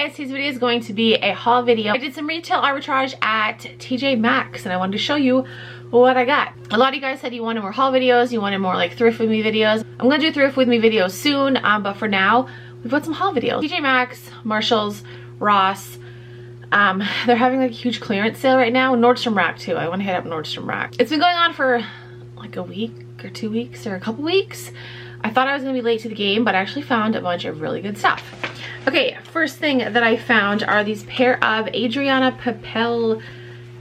guys, today's video is going to be a haul video. I did some retail arbitrage at TJ Maxx and I wanted to show you what I got. A lot of you guys said you wanted more haul videos, you wanted more like thrift with me videos. I'm gonna do thrift with me videos soon, but for now, we've got some haul videos. TJ Maxx, Marshalls, Ross. They're having like a huge clearance sale right now. Nordstrom Rack too. I want to hit up Nordstrom Rack. It's been going on for like a week or 2 weeks or a couple weeks. I thought I was gonna be late to the game, but I actually found a bunch of really good stuff. Okay, first thing that I found are these pair of Adriana Papel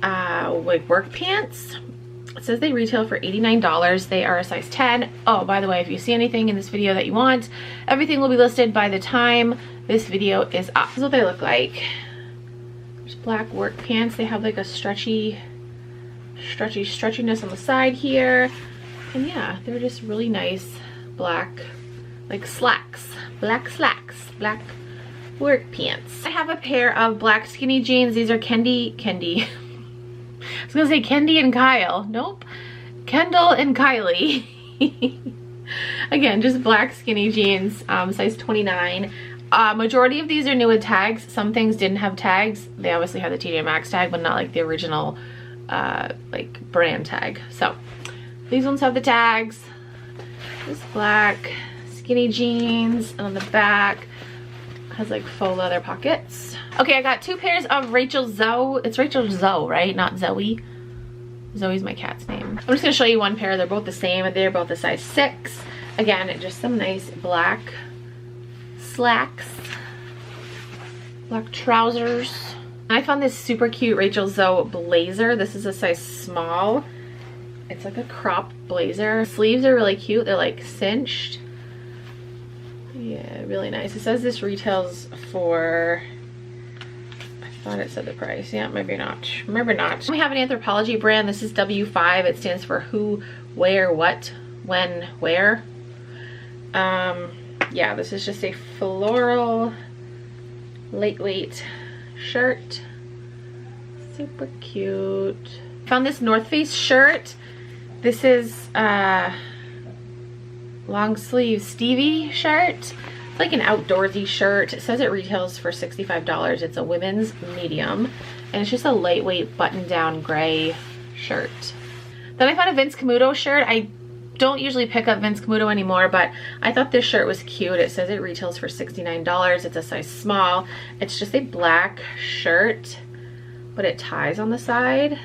like work pants. It says they retail for $89. They are a size 10. Oh, by the way, if you see anything in this video that you want, everything will be listed by the time this video is up. This is what they look like. There's black work pants. They have like a stretchiness on the side here. And yeah, they're just really nice black, like slacks, black work pants. I have a pair of black skinny jeans. These are Kendi. I was gonna say Kendi and Kyle. Nope. Kendall and Kylie. Again, just black skinny jeans, size 29. Majority of these are new with tags. Some things didn't have tags. They obviously have the TJ Maxx tag, but not like the original like brand tag. So these ones have the tags. This black skinny jeans, and on the back has like faux leather pockets. Okay, I got two pairs of Rachel Zoe. It's Rachel Zoe, right? Not Zoe. Zoe's my cat's name. I'm just gonna show you one pair. They're both the same. They're both a size 6. Again, just some nice black slacks, black trousers. I found this super cute Rachel Zoe blazer. This is a size small. It's like a cropped blazer. Sleeves are really cute. They're like cinched. Yeah, really nice. It says this retails for, I thought it said the price. Yeah, maybe not. Maybe not. We have an Anthropologie brand. This is W5. It stands for who, where, what, when, where. Yeah, this is just a floral, lightweight shirt. Super cute. Found this North Face shirt. This is long sleeve Stevie shirt. It's like an outdoorsy shirt. It says it retails for $65. It's a women's medium, and it's just a lightweight button down gray shirt. Then I found a Vince Camuto shirt. I don't usually pick up Vince Camuto anymore, but I thought this shirt was cute. It says it retails for $69. It's a size small. It's just a black shirt, but it ties on the side.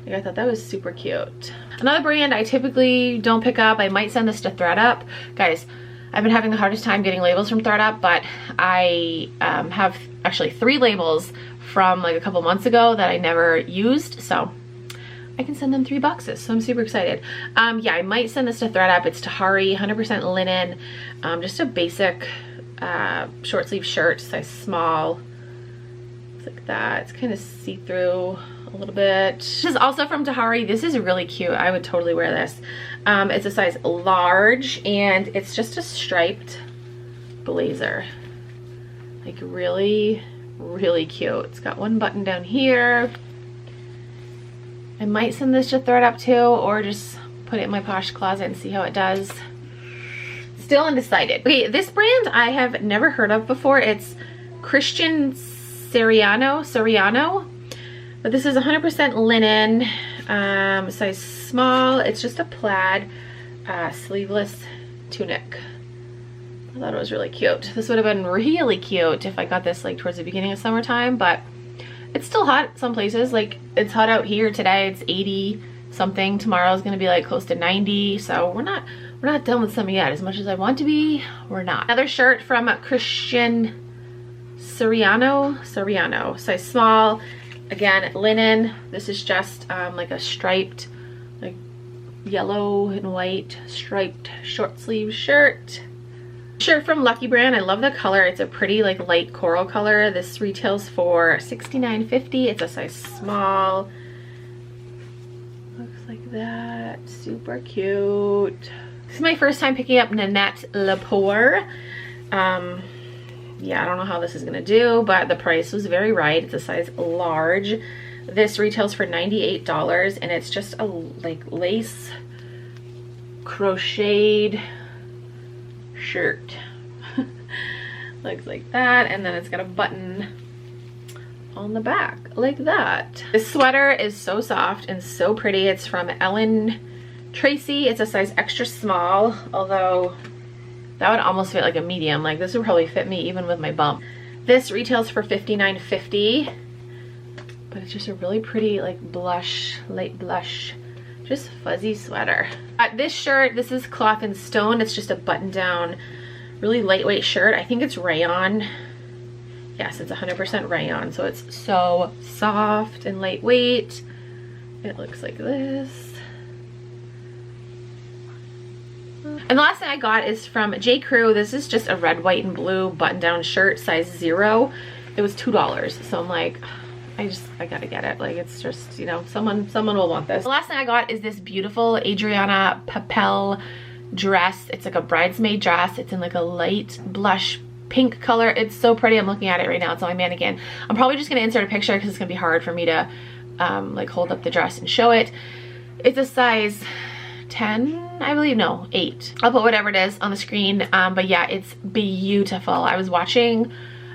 I thought that was super cute. Another brand I typically don't pick up. I might send this to ThredUp. Guys, I've been having the hardest time getting labels from ThredUp, but I have actually 3 labels from like a couple months ago that I never used, so I can send them 3 boxes, so I'm super excited. Yeah, I might send this to ThredUp. It's Tahari, 100% linen, just a basic short sleeve shirt, size small. It's like that. It's kind of see-through a little bit. This is also from Tahari. This is really cute. I would totally wear this. It's a size large, and it's just a striped blazer. Like really cute. It's got one button down here. I might send this to ThredUp too, or just put it in my Posh closet and see how it does. Still undecided. Okay, this brand I have never heard of before. It's Christian Soriano, but this is 100% linen, size small. It's just a plaid sleeveless tunic. I thought it was really cute. This would have been really cute if I got this like towards the beginning of summertime, but it's still hot some places. Like it's hot out here today. It's 80 something. Tomorrow is going to be like close to 90. So we're not done with summer yet. As much as I want to be, we're not. Another shirt from Christian Soriano, size small. Again, linen. This is just like a striped, like yellow and white striped short sleeve shirt. Shirt from Lucky Brand. I love the color. It's a pretty like light coral color. This retails for $69.50. It's a size small. Looks like that. Super cute. This is my first time picking up Nanette Lepore. Yeah, I don't know how this is gonna do, but the price was very right. It's a size large. This retails for $98, and it's just a like lace crocheted shirt. Looks like that, and then it's got a button on the back like that. This sweater is so soft and so pretty. It's from Ellen Tracy. It's a size extra small, although that would almost fit like a medium. Like this would probably fit me even with my bump. This retails for $59.50, but it's just a really pretty like blush, light blush, just fuzzy sweater. This shirt, this is Cloth and Stone. It's just a button down, really lightweight shirt. I think it's rayon. Yes, it's 100% rayon, so it's so soft and lightweight. It looks like this. And the last thing I got is from J. Crew. This is just a red, white, and blue button-down shirt, size 0. It was $2, so I'm like, I gotta get it. Like, it's just, you know, someone will want this. The last thing I got is this beautiful Adriana Papel dress. It's like a bridesmaid dress. It's in like a light blush pink color. It's so pretty. I'm looking at it right now. It's on my mannequin. I'm probably just gonna insert a picture because it's gonna be hard for me to like hold up the dress and show it. It's a size 10, I believe. No, 8. I'll put whatever it is on the screen. But yeah, it's beautiful. I was watching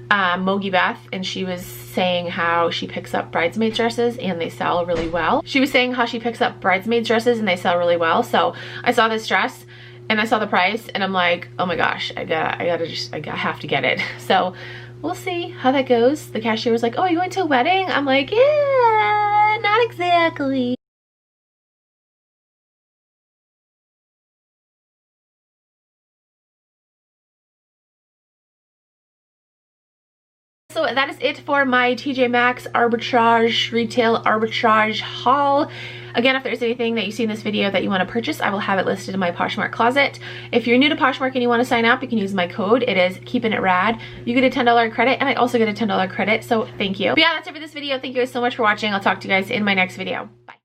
Mogi Beth, and she was saying how she picks up bridesmaid dresses and they sell really well. She was saying how she picks up bridesmaid dresses and they sell really well. So I saw this dress and I saw the price and I'm like, oh my gosh, I have to get it. So we'll see how that goes. The cashier was like, oh, you went to a wedding? I'm like, yeah, not exactly. So that is it for my TJ Maxx arbitrage, retail arbitrage haul. Again, if there's anything that you see in this video that you want to purchase, I will have it listed in my Poshmark closet. If you're new to Poshmark and you want to sign up, you can use my code. It is Keepin' It Rad. You get a $10 credit, and I also get a $10 credit, so thank you. But yeah, that's it for this video. Thank you guys so much for watching. I'll talk to you guys in my next video. Bye.